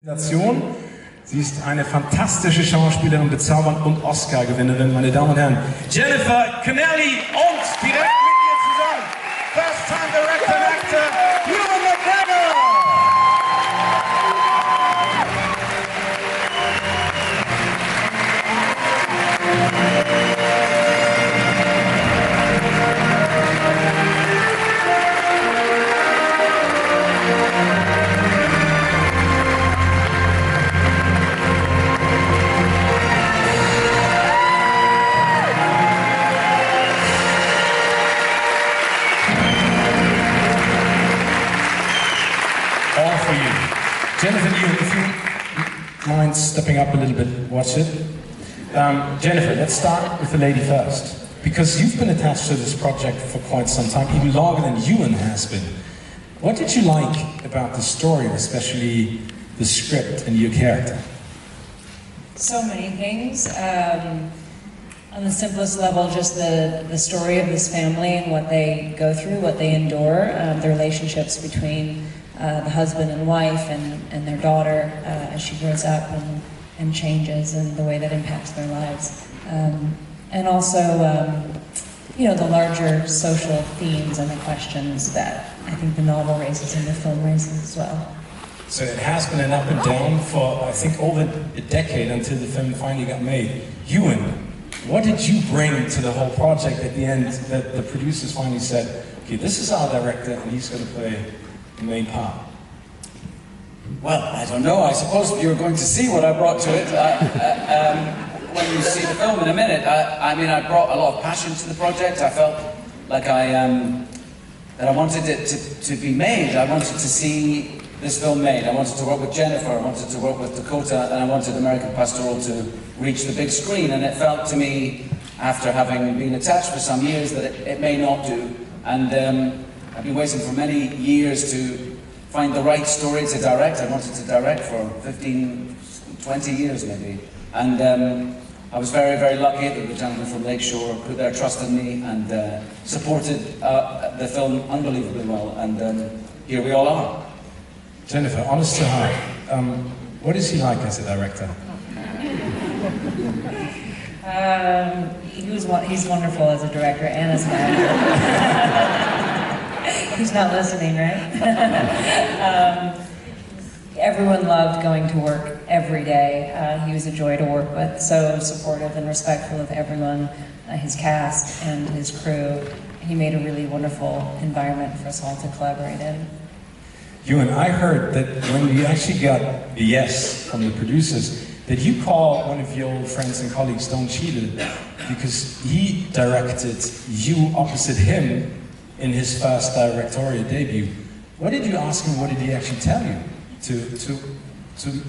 Sie ist eine fantastische Schauspielerin, bezaubernd und Oscar-Gewinnerin, meine Damen und Herren. Jennifer Connelly und direkt mit ihr zusammen, First-Time Director and Actor, Ewan McGregor! All for you. Jennifer, if you mind stepping up a little bit, watch it. Jennifer, let's start with the lady first. Because you've been attached to this project for quite some time, even longer than Ewan has been. What did you like about the story, especially the script and your character? So many things. On the simplest level, just the story of this family and what they go through, what they endure, the relationships between the husband and wife and their daughter as she grows up and changes, and the way that impacts their lives. And also, you know, the larger social themes and the questions that I think the novel raises and the film raises as well. So it has been an up and down for, I think, over a decade until the film finally got made. Ewan, what did you bring to the whole project at the end that the producers finally said, okay, this is our director and he's going to play the main part? Well, I don't know. I suppose you're going to see what I brought to it when you see the film in a minute. I mean, I brought a lot of passion to the project. I felt like that I wanted it to be made. I wanted to see this film made. I wanted to work with Jennifer, I wanted to work with Dakota, and I wanted American Pastoral to reach the big screen. And it felt to me, after having been attached for some years, that it may not do. And I've been waiting for many years to find the right story to direct. I wanted to direct for 15, 20 years maybe. And I was very, very lucky that the gentlemen from Lakeshore put their trust in me and supported the film unbelievably well. And here we all are. Jennifer, honest to heart, what is he like as a director? He's wonderful as a director and as an actor. He's not listening, right? Everyone loved going to work every day. He was a joy to work with, so supportive and respectful of everyone, his cast and his crew. He made a really wonderful environment for us all to collaborate in. Ewan, I heard that when you actually got the yes from the producers, that you called one of your old friends and colleagues, Don Cheadle, because he directed you opposite him in his first directorial debut. What did you ask him? What did he actually tell you to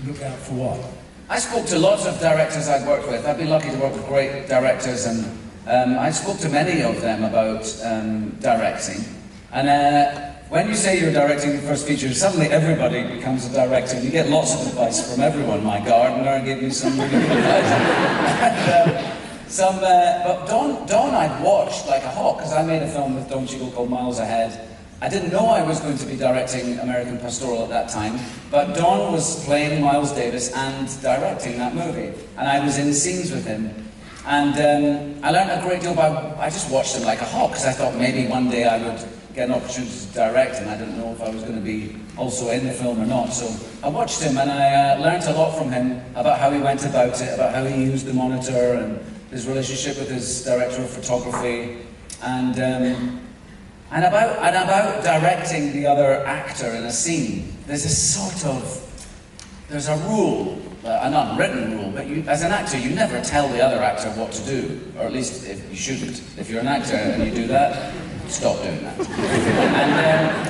look out for what? I spoke to lots of directors I'd worked with. I've been lucky to work with great directors, and I spoke to many of them about directing. And when you say you're directing your first feature, suddenly everybody becomes a director. You get lots of advice from everyone. My gardener gave me some really good advice. But Don I'd watched like a hawk, because I made a film with Don Cheadle called Miles Ahead. I didn't know I was going to be directing American Pastoral at that time, but Don was playing Miles Davis and directing that movie, and I was in scenes with him. And I learned a great deal I just watched him like a hawk, because I thought maybe one day I would get an opportunity to direct, and I didn't know if I was going to be also in the film or not. So I watched him, and I learned a lot from him about how he went about it, about how he used the monitor, and his relationship with his director of photography, and about directing the other actor in a scene. There's a rule, an unwritten rule, but as an actor, you never tell the other actor what to do, or at least you shouldn't. If you're an actor and you do that, stop doing that.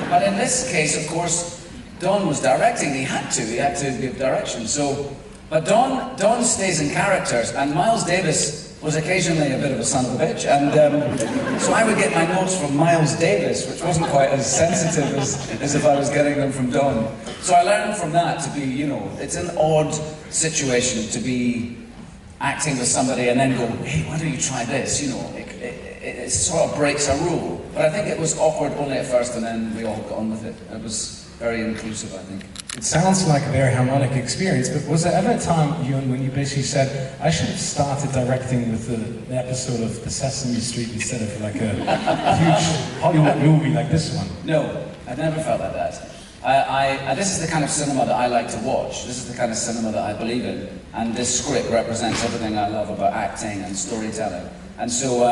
But in this case, of course, Don was directing. He had to give direction. But Don stays in characters, and Miles Davis was occasionally a bit of a son of a bitch, and so I would get my notes from Miles Davis, which wasn't quite as sensitive as if I was getting them from Don. So I learned from that to be, you know, it's an odd situation to be acting with somebody and then go, hey, why don't you try this? You know, it sort of breaks a rule. But I think it was awkward only at first, and then we all got on with it. It very inclusive, I think. It sounds like a very harmonic experience, but was there ever a time, Ewan, when you basically said, I should have started directing with the episode of the Sesame Street instead of like a huge Hollywood movie like this one? No, I've never felt like that. This is the kind of cinema that I like to watch. This is the kind of cinema that I believe in. And this script represents everything I love about acting and storytelling. And so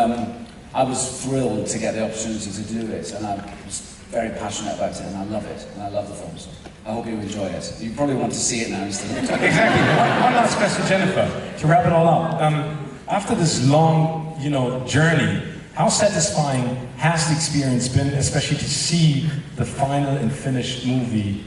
I was thrilled to get the opportunity to do it. And I was very passionate about it, and I love it. And I love the film, so I hope you enjoy it. You probably want to see it now instead of talking. Exactly. One last question, Jennifer, to wrap it all up. After this long, journey, how satisfying has the experience been, especially to see the final and finished movie?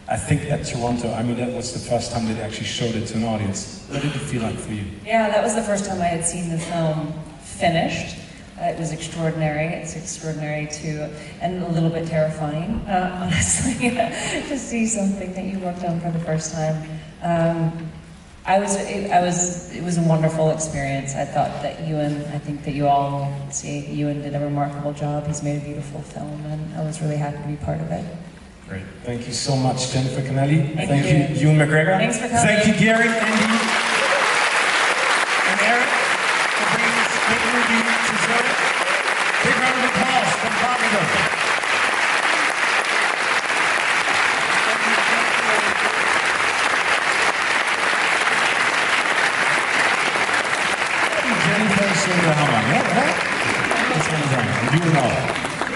I think at Toronto. I mean, that was the first time they actually showed it to an audience. What did it feel like for you? Yeah, that was the first time I had seen the film finished. It was extraordinary. It's extraordinary too, and a little bit terrifying, honestly, to see something that you worked on for the first time. It was a wonderful experience. I thought that I think that you all see, Ewan did a remarkable job. He's made a beautiful film, and I was really happy to be part of it. Great. Thank you so much, Jennifer Connelly. Thank you. Ewan McGregor. Thanks for coming. Thank you, Gary, Andy, and Eric for bringing this great movie to Zurich. Big round of applause from Pastoral. Jennifer ist schon der Hammer, ja, oder? Das kann ich sagen. Und Ewan auch.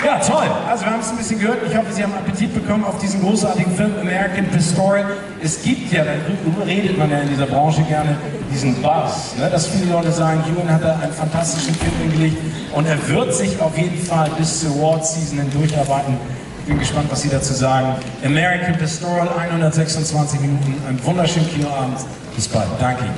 Ja, toll. Also wir haben es ein bisschen gehört. Ich hoffe, Sie haben Appetit bekommen auf diesen großartigen Film American Pastoral. Es gibt ja, darüber redet man ja in dieser Branche gerne, diesen Buzz, ne? Dass viele Leute sagen, Ewan hat da einen fantastischen Film hingelegt und er wird sich auf jeden Fall bis zur Award-Season hindurcharbeiten. Ich bin gespannt, was Sie dazu sagen. American Pastoral, 126 Minuten, ein wunderschöner Kinoabend. Bis bald. Danke Ihnen.